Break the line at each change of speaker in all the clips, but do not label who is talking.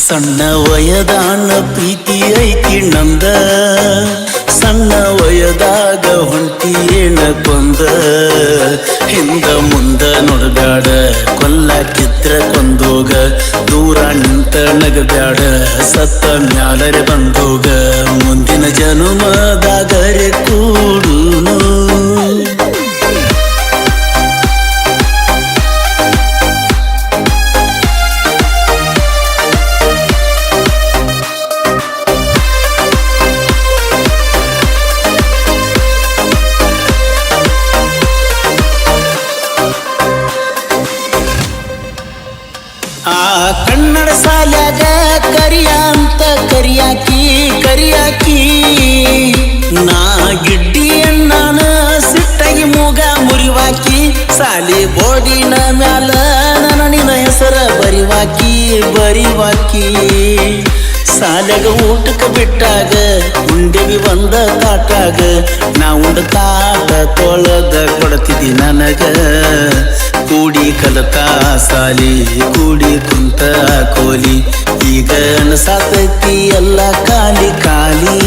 ಸಣ್ಣ ವಯದಾನ ಪ್ರೀತಿ ಐತಿ ನಂದ, ಸಣ್ಣ ವಯದಾಗ ಹೊಂಟಿಯೇನ ಕೊಂದ. ಹಿಂದ ಮುಂದ ನೋಡಬ್ಯಾಡ, ಕೊಲ್ಲಾಕಿದ್ರ ಕೊಂದೋಗ. ದೂರ ನಿಂತ ನಗಬ್ಯಾಡ, ಸತ್ತ ಮ್ಯಾಲರೆ ಬಂದೋಗ. ಮುಂದಿನ ಜನುಮದಾಗರೆ ಕೂಡುನು. ಕನ್ನಡ ಸಾಲ್ಯಾಗ ಕರಿಯ ಅಂತ ಕರಿಯಾಕಿ ಕರಿಯಾಕಿ. ನಾ ಗಿಡ್ಡಿ ಅಣ್ಣನ ಸಿಟ್ಟಾಗಿ ಮೂಗ ಮುರಿವಾಕಿ. ಸಾಲಿ ಬೋರ್ಡಿನ ಮ್ಯಾಲ ನನ್ನ ನಿನ್ನ ಹೆಸರ ಬರಿವಾಕಿ ಬರಿವಾಕಿ. ಸಾಲ್ಯಾಗ ಊಟಕ್ಕೆ ಬಿಟ್ಟಾಗ ಉಂಡೆವಿ ಒಂದ ತಾಟಾಗ. ನಾ ಉಂಡ ತಾಟ ತೊಳೆದ ಕೊಡ್ತಿದ್ದಿ ನನಗ. ಕೂಡಿ ಕಲತ ಸಾಲಿ ಕೂಡಿ ಕುಂತ ಕೋಲಿ. ಈಗ ಅನಸಾತೈತಿ ಎಲ್ಲ ಖಾಲಿ ಖಾಲಿ.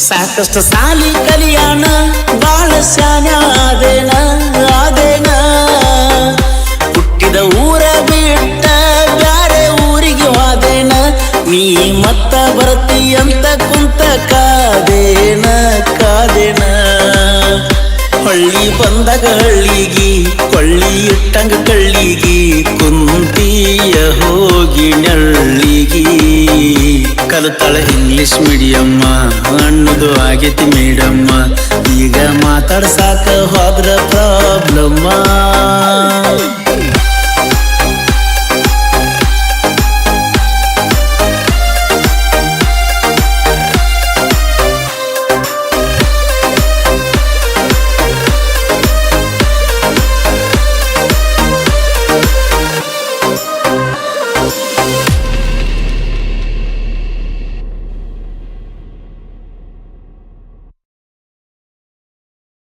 ಸಾಕಷ್ಟು ಸಾಲಿ ಕಲಿಯಾಣ, ಬಾಳ ಶಾನ್ಯ ಆದೇನ ಆದೇನ. ಹುಟ್ಟಿದ ಊರ ಬಿಟ್ಟ ಬ್ಯಾರೆ ಊರಿಗೆ ಹೋದೇನ. ನೀ ಮತ್ತ ಬರ್ತಿ ಅಂತ ಕುಂತ ಕಾದೇನ ಕಾದೇನ. ಹಳ್ಳಿ ಬಂದಾಗ ಹಳ್ಳಿಗಿ ಕೊಳ್ಳಿ ಇಟ್ಟಂಗ ಕಳ್ಳಿಗಿ. ಕುಂತಿಯ ಹೋಗಿ ನಳ್ಳಿಗಿ. ಕಲಿತಾಳ ಇಂಗ್ಲಿಷ್ ಮೀಡಿಯಮ್ಮ, ಅನ್ನೋದು ಆಗೈತಿ ಮೇಡಮ್ಮ. ಈಗ ಮಾತಾಡ್ಸಾಕ ಹೋದ್ರ ಪ್ರಾಬ್ಲಮ್ಮ.